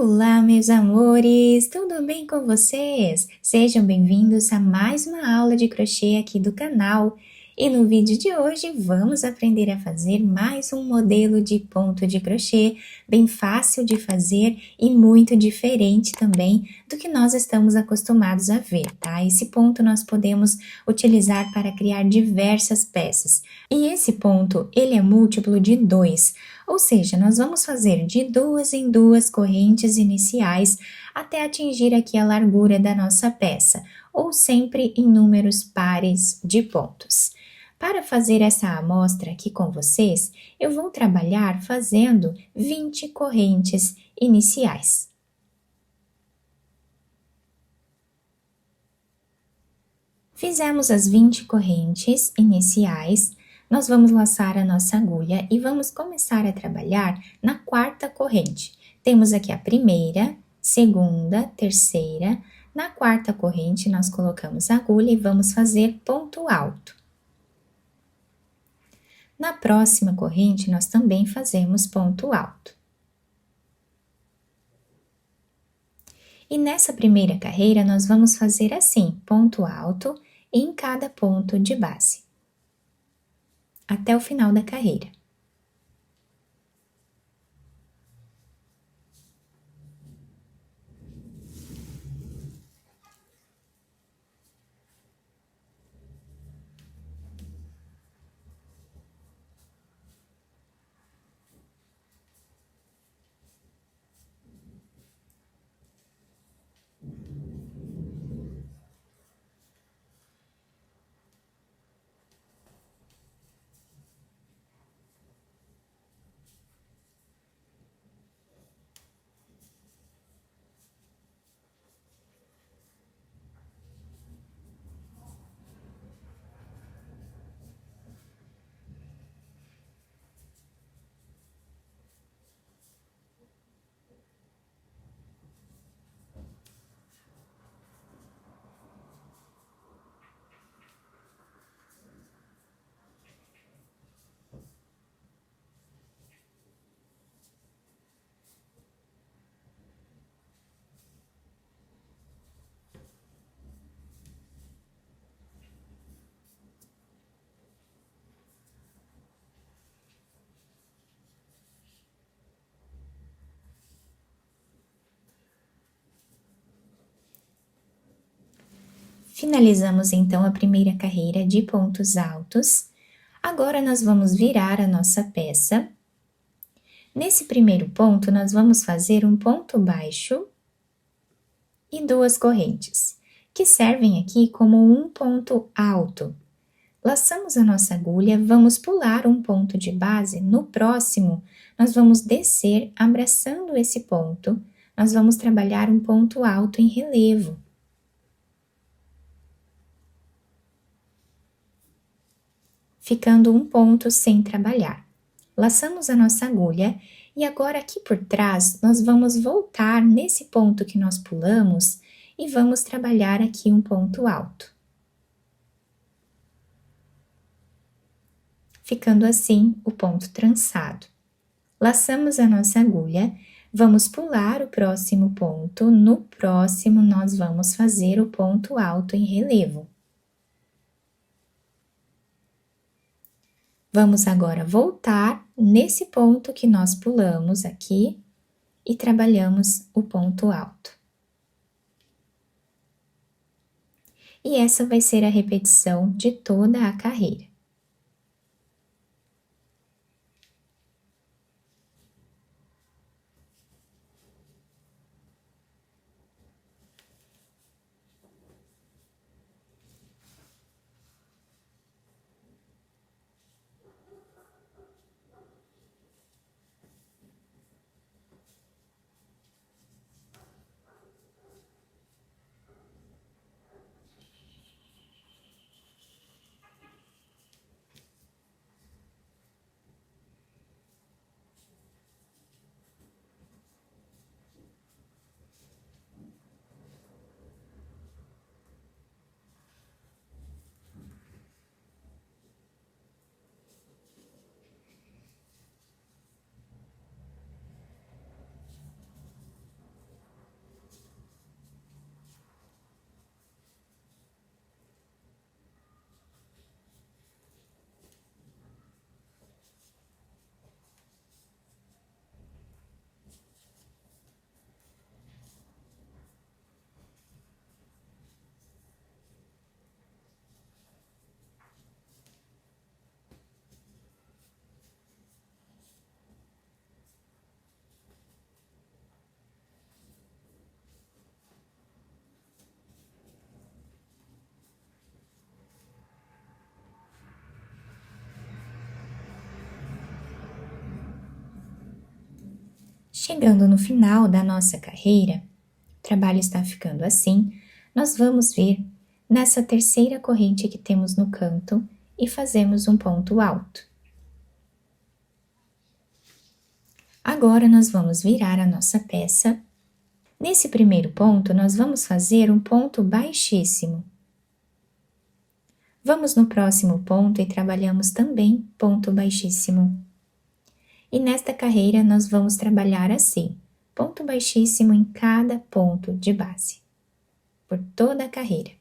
Olá, meus amores! Tudo bem com vocês? Sejam bem-vindos a mais uma aula de crochê aqui do canal. E no vídeo de hoje vamos aprender a fazer mais um modelo de ponto de crochê, bem fácil de fazer e muito diferente também do que nós estamos acostumados a ver, tá? Esse ponto nós podemos utilizar para criar diversas peças. E esse ponto, ele é múltiplo de 2, ou seja, nós vamos fazer de 2 em 2 correntes iniciais até atingir aqui a largura da nossa peça, ou sempre em números pares de pontos. Para fazer essa amostra aqui com vocês, eu vou trabalhar fazendo 20 correntes iniciais. Fizemos as 20 correntes iniciais, nós vamos laçar a nossa agulha e vamos começar a trabalhar na quarta corrente. Temos aqui a primeira, segunda, terceira. Na quarta corrente, nós colocamos a agulha e vamos fazer ponto alto. Na próxima corrente, nós também fazemos ponto alto. E nessa primeira carreira, nós vamos fazer assim, ponto alto em cada ponto de base, até o final da carreira. Finalizamos então a primeira carreira de pontos altos. Agora nós vamos virar a nossa peça. Nesse primeiro ponto, nós vamos fazer um ponto baixo e 2 correntes, que servem aqui como um ponto alto. Laçamos a nossa agulha, vamos pular um ponto de base, no próximo, nós vamos descer abraçando esse ponto, nós vamos trabalhar um ponto alto em relevo. Ficando um ponto sem trabalhar. Laçamos a nossa agulha e agora aqui por trás nós vamos voltar nesse ponto que nós pulamos e vamos trabalhar aqui um ponto alto. Ficando assim o ponto trançado. Laçamos a nossa agulha, vamos pular o próximo ponto, no próximo nós vamos fazer o ponto alto em relevo. Vamos agora voltar nesse ponto que nós pulamos aqui e trabalhamos o ponto alto. E essa vai ser a repetição de toda a carreira. Chegando no final da nossa carreira, o trabalho está ficando assim, nós vamos vir nessa terceira corrente que temos no canto e fazemos um ponto alto. Agora nós vamos virar a nossa peça. Nesse primeiro ponto, nós vamos fazer um ponto baixíssimo. Vamos no próximo ponto e trabalhamos também ponto baixíssimo. E nesta carreira nós vamos trabalhar assim, ponto baixíssimo em cada ponto de base, por toda a carreira.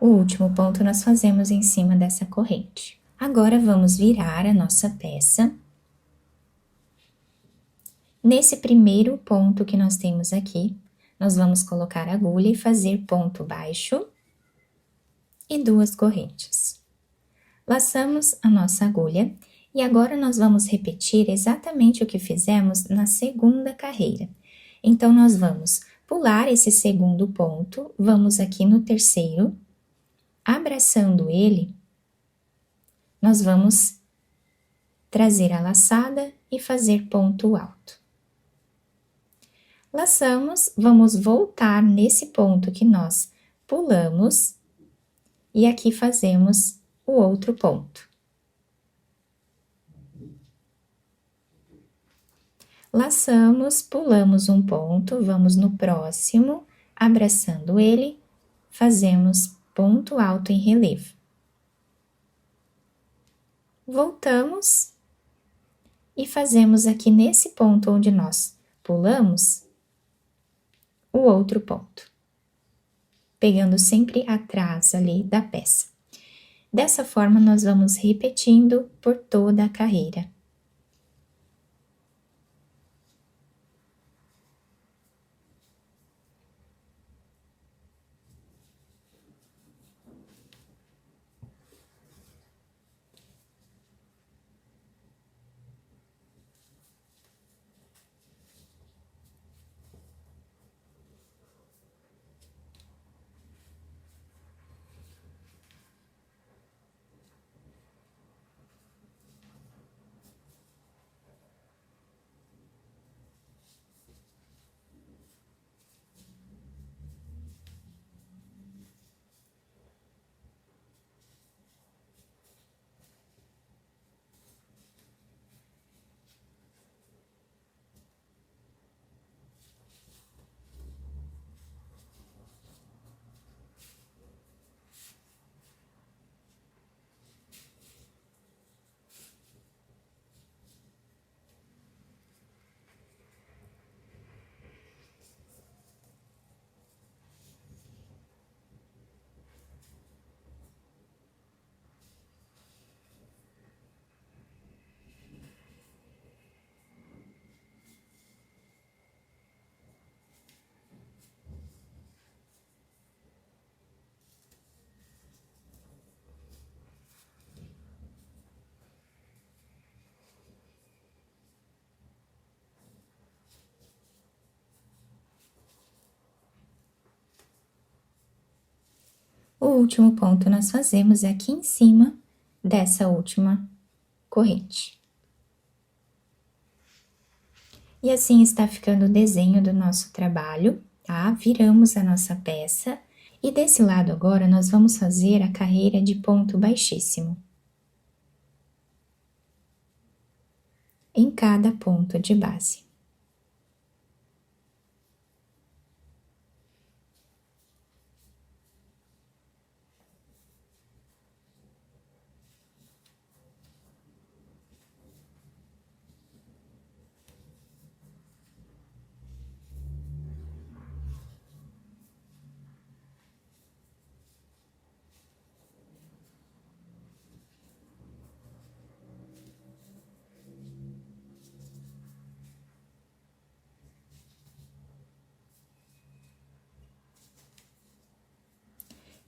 O último ponto nós fazemos em cima dessa corrente. Agora vamos virar a nossa peça. Nesse primeiro ponto que nós temos aqui, nós vamos colocar a agulha e fazer ponto baixo e 2 correntes. Laçamos a nossa agulha e agora nós vamos repetir exatamente o que fizemos na segunda carreira. Então, nós vamos pular esse segundo ponto, vamos aqui no terceiro, abraçando ele, nós vamos trazer a laçada e fazer ponto alto. Laçamos, vamos voltar nesse ponto que nós pulamos e aqui fazemos o outro ponto. Laçamos, pulamos um ponto, vamos no próximo, abraçando ele, fazemos ponto alto em relevo. Voltamos e fazemos aqui nesse ponto onde nós pulamos, o outro ponto, pegando sempre atrás ali da peça. Dessa forma, nós vamos repetindo por toda a carreira. O último ponto nós fazemos aqui em cima dessa última corrente. E assim está ficando o desenho do nosso trabalho, tá? Viramos a nossa peça e desse lado agora nós vamos fazer a carreira de ponto baixíssimo em cada ponto de base.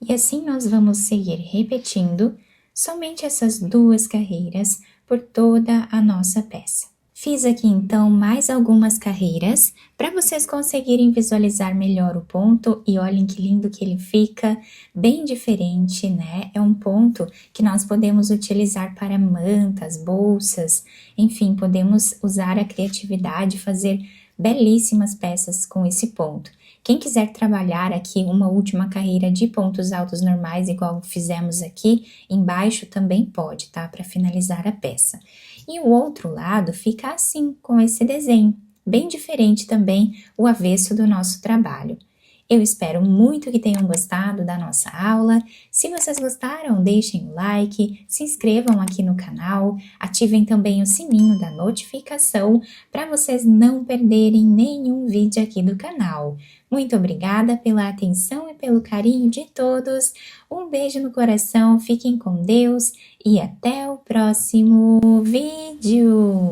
E assim nós vamos seguir repetindo somente essas 2 carreiras por toda a nossa peça. Fiz aqui então mais algumas carreiras para vocês conseguirem visualizar melhor o ponto e olhem que lindo que ele fica, bem diferente, né? É um ponto que nós podemos utilizar para mantas, bolsas, enfim, podemos usar a criatividade, fazer belíssimas peças com esse ponto. Quem quiser trabalhar aqui uma última carreira de pontos altos normais, igual fizemos aqui, embaixo também pode, tá? Para finalizar a peça. E o outro lado fica assim, com esse desenho, bem diferente também o avesso do nosso trabalho. Eu espero muito que tenham gostado da nossa aula. Se vocês gostaram, deixem o like, se inscrevam aqui no canal, ativem também o sininho da notificação para vocês não perderem nenhum vídeo aqui do canal. Muito obrigada pela atenção e pelo carinho de todos. Um beijo no coração, fiquem com Deus e até o próximo vídeo!